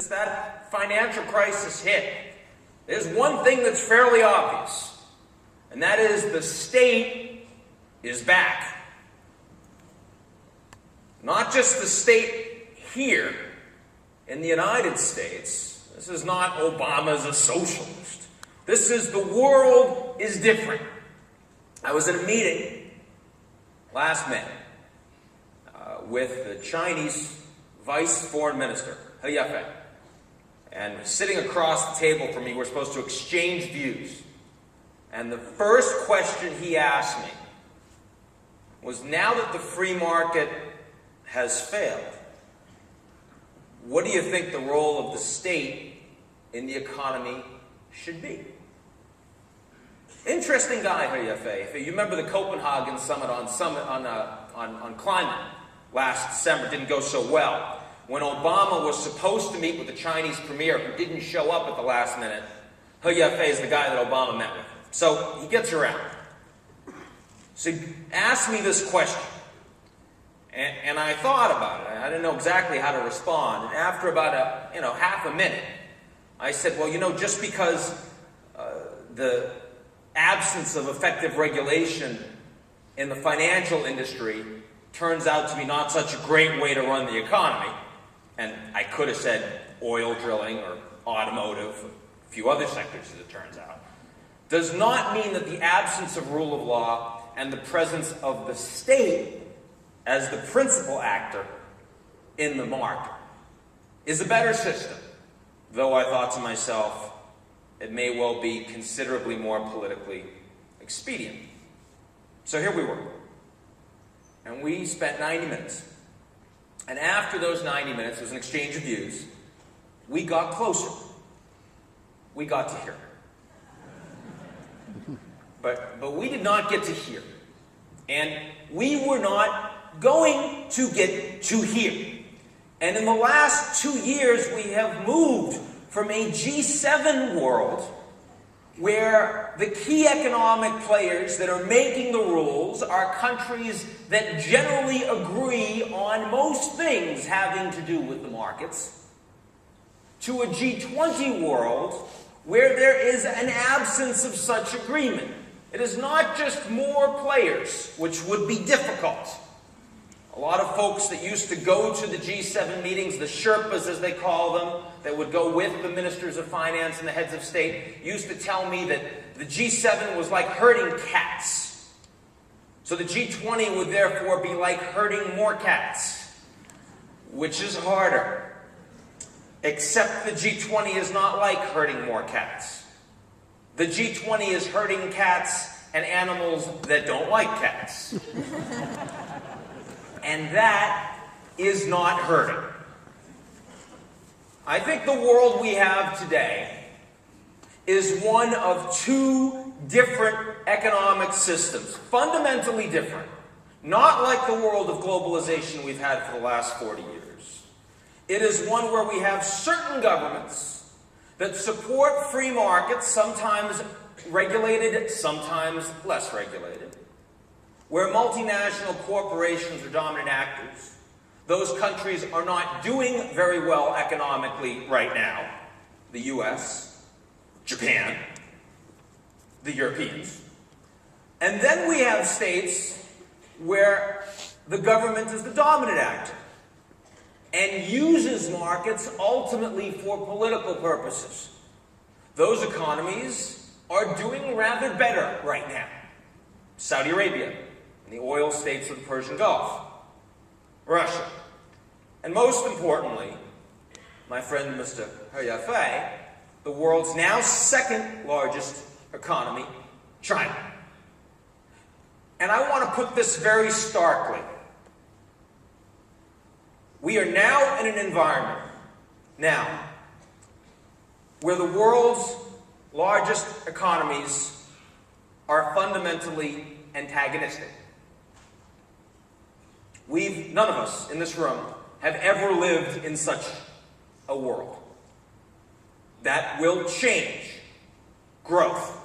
that financial crisis hit, there's one thing that's fairly obvious, and that is the state is back. Not just the state here in the United States. This is not Obama's a socialist. This is the world is different. I was at a meeting last May with the Chinese Vice Foreign Minister, He Yafei. And sitting across the table from me, we're supposed to exchange views. And the first question he asked me was, now that the free market has failed, what do you think the role of the state in the economy should be? Interesting guy, He Yafei. If you remember the Copenhagen summit on climate last December, didn't go so well. When Obama was supposed to meet with the Chinese premier, who didn't show up at the last minute, He Yafei is the guy that Obama met with. So he gets around. So he asked me this question. And I thought about it. I didn't know exactly how to respond. And after about half a minute, I said, well, just because the absence of effective regulation in the financial industry turns out to be not such a great way to run the economy, and I could have said oil drilling or automotive, a few other sectors as it turns out, does not mean that the absence of rule of law and the presence of the state as the principal actor in the market is a better system. Though I thought to myself, it may well be considerably more politically expedient. So here we were. And we spent 90 minutes. And after those 90 minutes, there was an exchange of views. We got closer. We got to hear. But we did not get to hear. And we were not going to get to hear. And in the last 2 years, we have moved from a G7 world where the key economic players that are making the rules are countries that generally agree on most things having to do with the markets, to a G20 world where there is an absence of such agreement. It is not just more players, which would be difficult. A lot of folks that used to go to the G7 meetings, the Sherpas as they call them, that would go with the ministers of finance and the heads of state, used to tell me that the G7 was like herding cats. So the G20 would therefore be like herding more cats, which is harder. Except the G20 is not like herding more cats. The G20 is herding cats and animals that don't like cats. And that is not herding. I think the world we have today is one of two different economic systems, fundamentally different. Not like the world of globalization we've had for the last 40 years. It is one where we have certain governments that support free markets, sometimes regulated, sometimes less regulated, where multinational corporations are dominant actors. Those countries are not doing very well economically right now. The US, Japan, the Europeans. And then we have states where the government is the dominant actor and uses markets ultimately for political purposes. Those economies are doing rather better right now. Saudi Arabia and the oil states of the Persian Gulf. Russia. And most importantly, my friend Mr. He Yafei, the world's now second largest economy, China. And I want to put this very starkly. We are now in an environment, where the world's largest economies are fundamentally antagonistic. None of us in this room have ever lived in such a world. That will change growth.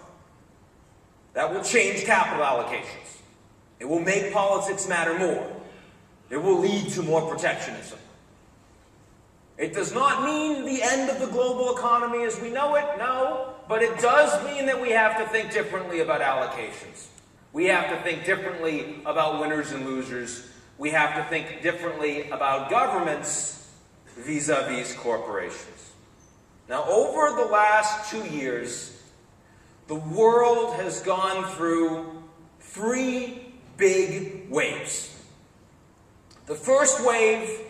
That will change capital allocations. It will make politics matter more. It will lead to more protectionism. It does not mean the end of the global economy as we know it, no, but it does mean that we have to think differently about allocations. We have to think differently about winners and losers. We have to think differently about governments vis-a-vis corporations. Now, over the last 2 years, the world has gone through 3 big waves. The first wave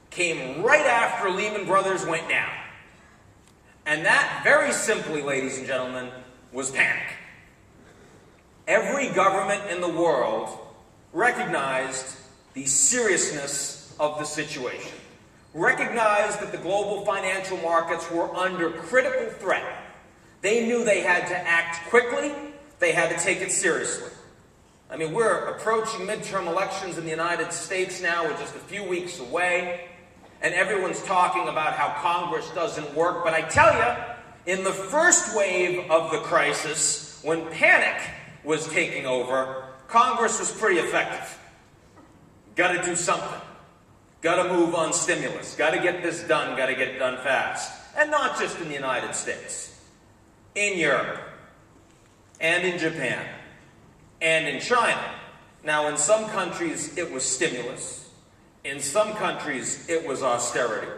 came right after Lehman Brothers went down. And that, very simply, ladies and gentlemen, was panic. Every government in the world recognized the seriousness of the situation, recognized that the global financial markets were under critical threat. They knew they had to act quickly, they had to take it seriously. I mean, we're approaching midterm elections in the United States now, we're just a few weeks away, and everyone's talking about how Congress doesn't work, but I tell you, in the first wave of the crisis, when panic was taking over, Congress was pretty effective. Got to do something. Got to move on stimulus. Got to get this done. Got to get it done fast. And not just in the United States. In Europe. And in Japan. And in China. Now, in some countries, it was stimulus. In some countries, it was austerity.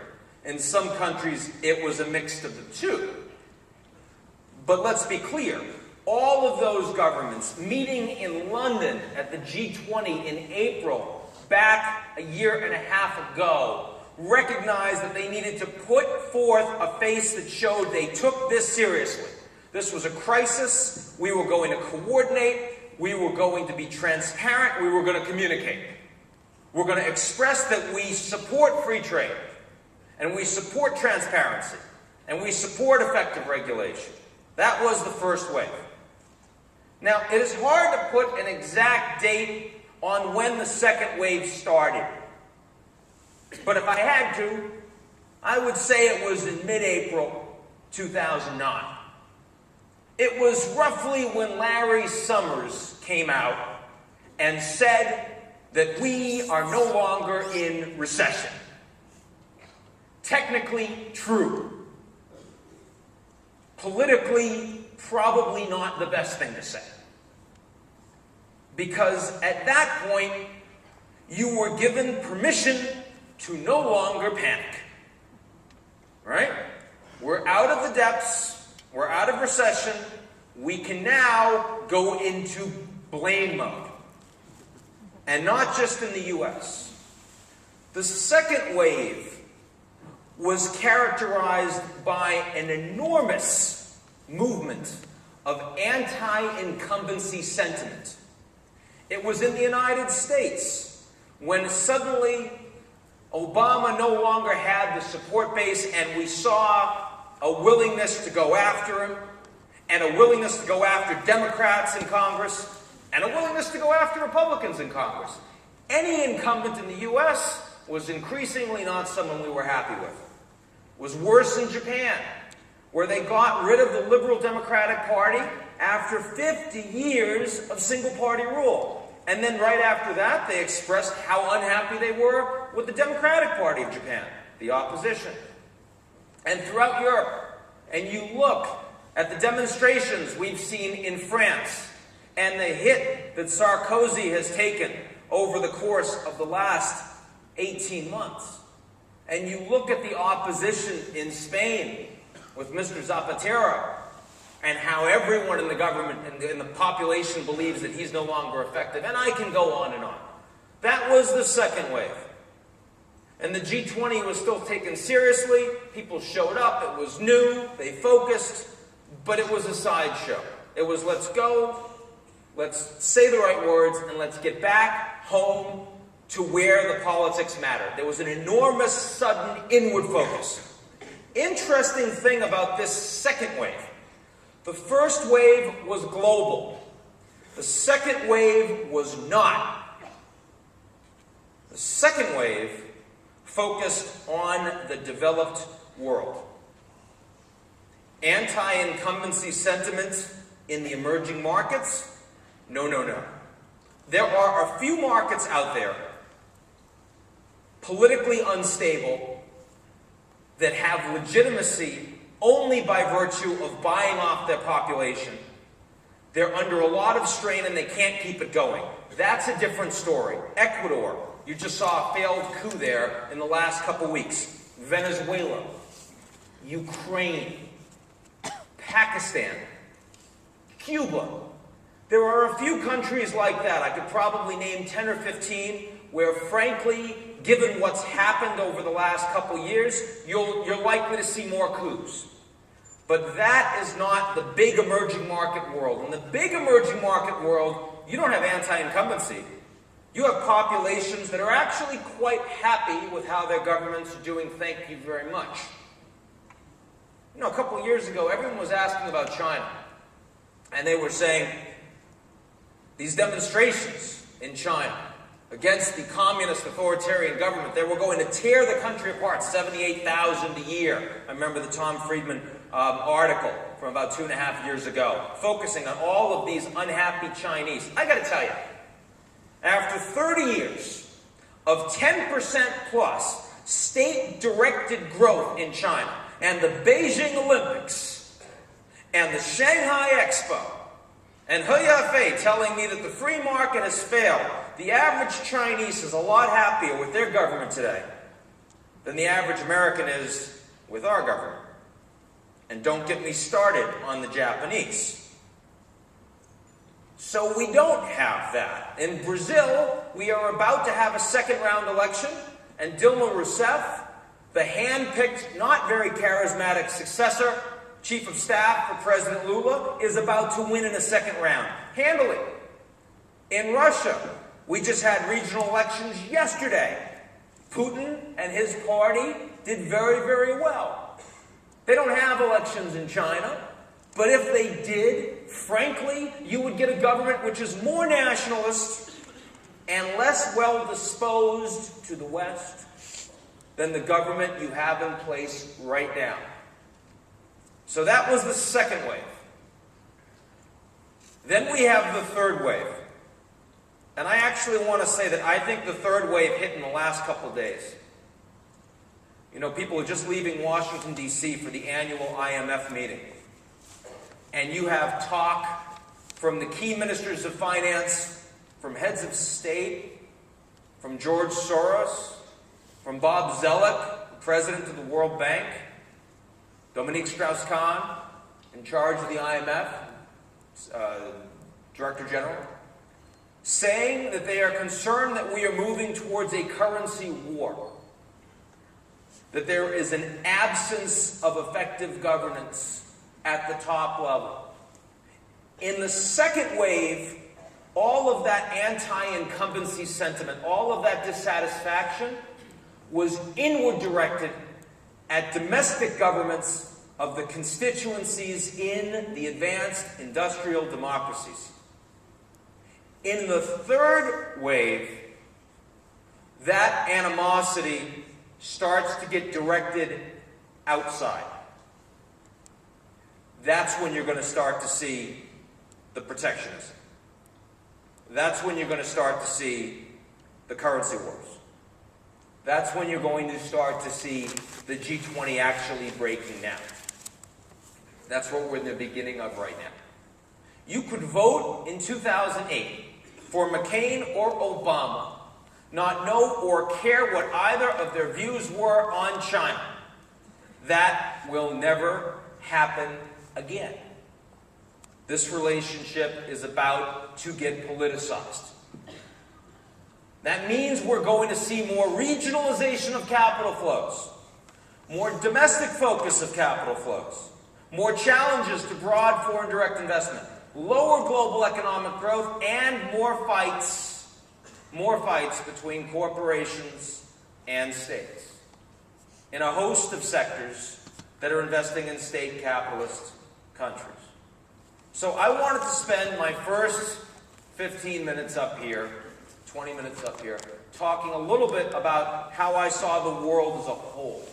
In some countries, it was a mix of the two. But let's be clear. All of those governments meeting in London at the G20 in April, back a year and a half ago, recognized that they needed to put forth a face that showed they took this seriously. This was a crisis. We were going to coordinate. We were going to be transparent. We were going to communicate. We're going to express that we support free trade, and we support transparency, and we support effective regulation. That was the first wave. Now, it is hard to put an exact date on when the second wave started. But if I had to, I would say it was in mid-April 2009. It was roughly when Larry Summers came out and said that we are no longer in recession. Technically true. Politically, probably not the best thing to say. Because at that point, you were given permission to no longer panic. Right? We're out of the depths. We're out of recession. We can now go into blame mode. And not just in the U.S. The second wave was characterized by an enormous movement of anti-incumbency sentiment. It was in the United States when suddenly Obama no longer had the support base, and we saw a willingness to go after him, and a willingness to go after Democrats in Congress, and a willingness to go after Republicans in Congress. Any incumbent in the U.S. was increasingly not someone we were happy with. It was worse in Japan, where they got rid of the Liberal Democratic Party after 50 years of single-party rule. And then right after that, they expressed how unhappy they were with the Democratic Party of Japan, the opposition. And throughout Europe, and you look at the demonstrations we've seen in France, and the hit that Sarkozy has taken over the course of the last 18 months, and you look at the opposition in Spain with Mr. Zapatero, and how everyone in the government and in the population believes that he's no longer effective, and I can go on and on. That was the second wave. And the G20 was still taken seriously. People showed up. It was new. They focused. But it was a sideshow. It was, let's go, let's say the right words, and let's get back home to where the politics mattered. There was an enormous, sudden inward focus. Interesting thing about this second wave. The first wave was global. The second wave was not. The second wave focused on the developed world. Anti-incumbency sentiment in the emerging markets? No, no, no. There are a few markets out there, politically unstable, that have legitimacy only by virtue of buying off their population. They're under a lot of strain and they can't keep it going. That's a different story. Ecuador, you just saw a failed coup there in the last couple weeks. Venezuela, Ukraine, Pakistan, Cuba. There are a few countries like that. I could probably name 10 or 15 where, frankly, given what's happened over the last couple years, you're likely to see more coups. But that is not the big emerging market world. In the big emerging market world, you don't have anti-incumbency. You have populations that are actually quite happy with how their governments are doing. Thank you very much. You know, a couple of years ago, everyone was asking about China. And they were saying, these demonstrations in China against the communist authoritarian government, they were going to tear the country apart, 78,000 a year. I remember the Tom Friedman article from about 2.5 years ago, focusing on all of these unhappy Chinese. I got to tell you, after 30 years of 10% plus state-directed growth in China, and the Beijing Olympics, and the Shanghai Expo, and He Yafei telling me that the free market has failed, the average Chinese is a lot happier with their government today than the average American is with our government. And don't get me started on the Japanese. So we don't have that. In Brazil, we are about to have a second-round election, and Dilma Rousseff, the hand-picked, not very charismatic successor, chief of staff for President Lula, is about to win in a second round. Handily. In Russia, we just had regional elections yesterday. Putin and his party did very, very well. They don't have elections in China, but if they did, frankly, you would get a government which is more nationalist and less well-disposed to the West than the government you have in place right now. So that was the second wave. Then we have the third wave. And I actually want to say that I think the third wave hit in the last couple of days. You know, people are just leaving Washington, D.C. for the annual IMF meeting. And you have talk from the key ministers of finance, from heads of state, from George Soros, from Bob Zoellick, the president of the World Bank, Dominique Strauss-Kahn, in charge of the IMF, Director General, saying that they are concerned that we are moving towards a currency war, that there is an absence of effective governance at the top level. In the second wave, all of that anti-incumbency sentiment, all of that dissatisfaction was inward directed at domestic governments of the constituencies in the advanced industrial democracies. In the third wave, that animosity starts to get directed outside. That's when you're going to start to see the protectionism. That's when you're going to start to see the currency wars. That's when you're going to start to see the G20 actually breaking down. That's what we're in the beginning of right now. You could vote in 2008 for McCain or Obama, not know or care what either of their views were on China. That will never happen again. This relationship is about to get politicized. That means we're going to see more regionalization of capital flows, more domestic focus of capital flows, more challenges to broad foreign direct investment, lower global economic growth, and more fights between corporations and states in a host of sectors that are investing in state capitalist countries. So I wanted to spend my first 15 minutes up here, 20 minutes up here, talking a little bit about how I saw the world as a whole.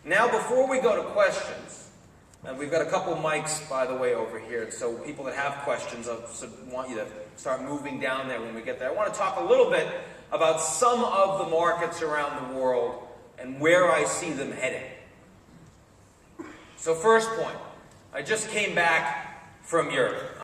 Now, before we go to questions, and we've got a couple mics, by the way, over here, so people that have questions, I want you to start moving down there when we get there. I want to talk a little bit about some of the markets around the world and where I see them heading. So first point, I just came back from Europe.